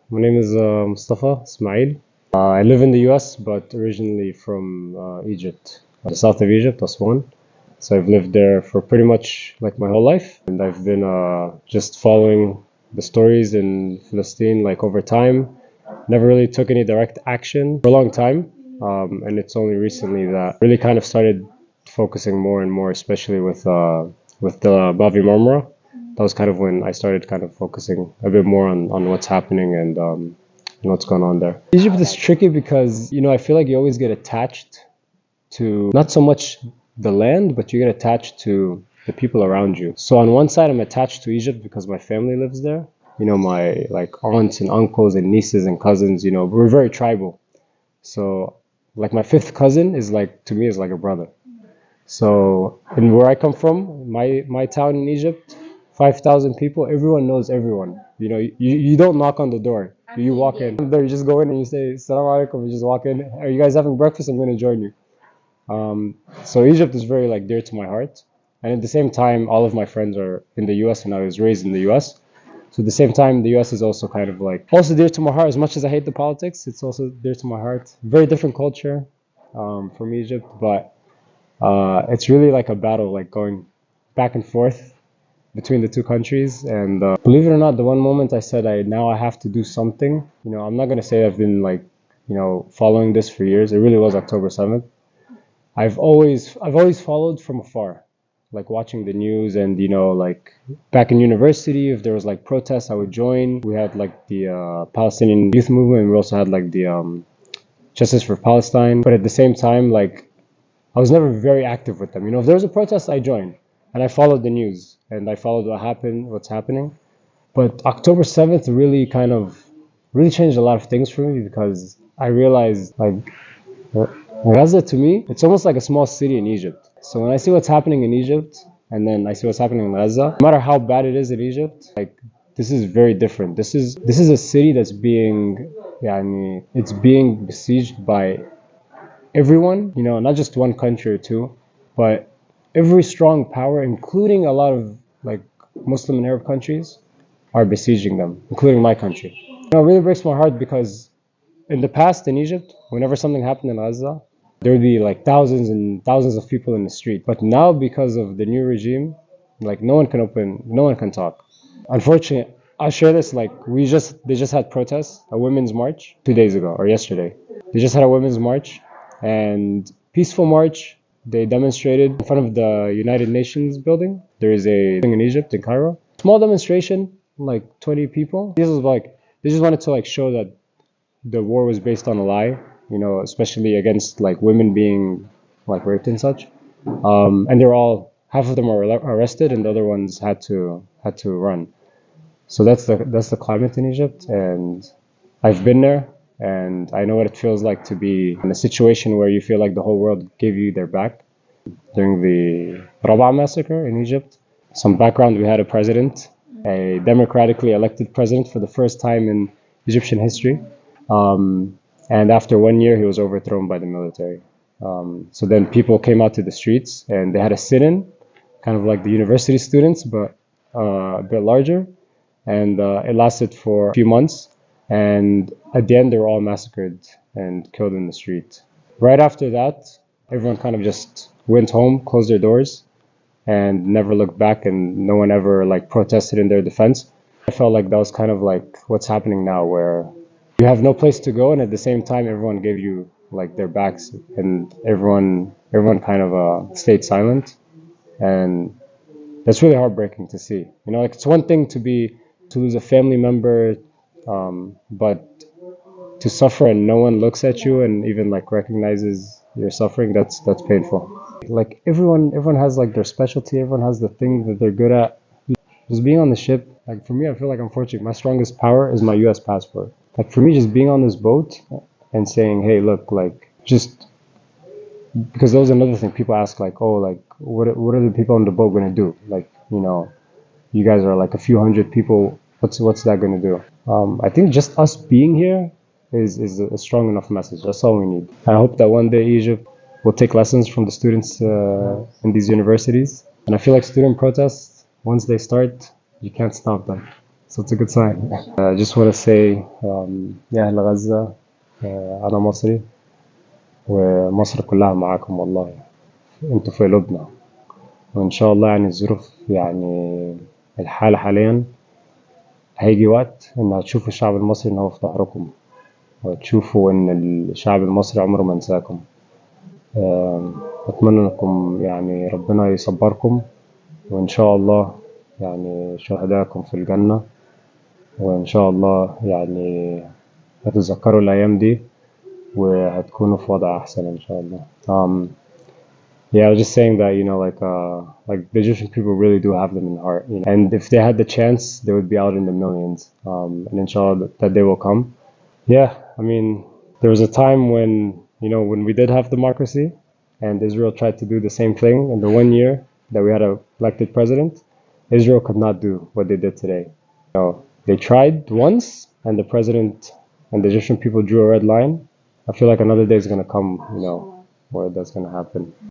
My name is Moustafa Ismail. I live in the US, but originally from Egypt, the south of Egypt, Aswan. So I've lived there for pretty much like my whole life, and I've been just following the stories in Palestine like over time. Never really took any direct action for a long time, and it's only recently that really kind of started focusing more and more, especially with the Bavi Marmara. That was kind of when I started kind of focusing a bit more on what's happening and what's going on there. Egypt is tricky because, I feel like you always get attached to not so much the land, but you get attached to the people around you. So on one side, I'm attached to Egypt because my family lives there. My like aunts and uncles and nieces and cousins, we're very tribal. So like my fifth cousin is like, to me, is like a brother. So, and where I come from, my town in Egypt, 5,000 people, everyone knows everyone. You don't knock on the door. You walk in. There, you just go in and you say, Assalamu alaikum, you just walk in. Are you guys having breakfast? I'm going to join you. So Egypt is very like dear to my heart. And at the same time, all of my friends are in the US and I was raised in the US. So at the same time, the US is also kind of like, also dear to my heart. As much as I hate the politics, it's also dear to my heart. Very different culture from Egypt, but it's really like a battle, like going back and forth between the two countries. And believe it or not, the one moment I said I have to do something. I'm not gonna say I've been like, following this for years. It really was October 7th. I've always followed from afar, like watching the news and like back in university, if there was like protests, I would join. We had like the Palestinian youth movement, and we also had like the Justice for Palestine. But at the same time, like I was never very active with them. If there was a protest, I joined and I followed the news and I followed what's happening. But October 7th really changed a lot of things for me because I realized like Gaza to me, it's almost like a small city in Egypt. So when I see what's happening in Egypt and then I see what's happening in Gaza, no matter how bad it is in Egypt, like this is very different. This is a city that's being, yeah, I mean, it's being besieged by everyone, not just one country or two, but every strong power, including a lot of like Muslim and Arab countries, are besieging them, including my country. It really breaks my heart because in the past in Egypt, whenever something happened in Gaza, there would be like thousands and thousands of people in the street. But now, because of the new regime, like no one can talk. Unfortunately, I'll share this. Like they just had protests, a women's march 2 days ago or yesterday. They just had a women's march and peaceful march. They demonstrated in front of the United Nations building. There is a thing in Egypt, in Cairo. Small demonstration, like 20 people. This was like they just wanted to like show that the war was based on a lie, especially against like women being like raped and such. And they're all half of them are arrested, and the other ones had to run. So that's the climate in Egypt, and I've been there, and I know what it feels like to be in a situation where you feel like the whole world gave you their back. During the Rabaa massacre in Egypt, some background: we had a president, a democratically elected president for the first time in Egyptian history. And after 1 year, he was overthrown by the military. So then people came out to the streets and they had a sit-in, kind of like the university students, but a bit larger. And it lasted for a few months. And at the end, they were all massacred and killed in the street. Right after that, everyone kind of just went home, closed their doors, and never looked back, and no one ever like protested in their defense. I felt like that was kind of like what's happening now, where you have no place to go, and at the same time, everyone gave you like their backs, and everyone kind of stayed silent, and that's really heartbreaking to see. Like it's one thing to lose a family member, but to suffer and no one looks at you and even like recognizes your suffering, that's painful. Like everyone has like their specialty, everyone has the thing that they're good at. Just being on the ship, like for me, I feel like I'm fortunate. My strongest power is my US passport. Like for me, just being on this boat and saying, hey, look, like just because that was another thing people ask, like, oh, like what are the people on the boat gonna do? Like, you guys are like a few hundred people. What's that gonna do? I think just us being here is a strong enough message. That's all we need. I hope that one day Egypt will take lessons from the students in these universities. And I feel like student protests, once they start, you can't stop them. So it's a good sign. I just want to say يا أهل غزة أنا مصري ومصر كلها معاكم والله. انتوا في قلوبنا، وإن شاء الله يعني الظروف يعني الحالة حاليا هيجي وقت إن هتشوفوا الشعب المصري إن هو في ظهركم، وتشوفوا إن الشعب المصري عمره ما انساكم. أتمنى إنكم يعني ربنا يصبركم، وإن شاء الله يعني شهداءكم في الجنة، وإن شاء الله يعني هتتذكروا الأيام دي وهتكونوا في وضع أحسن إن شاء الله. Yeah, I was just saying that, like the Egyptian people really do have them in the heart, and if they had the chance, they would be out in the millions. And inshallah, that day will come. Yeah, I mean, there was a time when, when we did have democracy, and Israel tried to do the same thing in the 1 year that we had a elected president. Israel could not do what they did today. They tried once, and the president and the Egyptian people drew a red line. I feel like another day is going to come, where that's going to happen.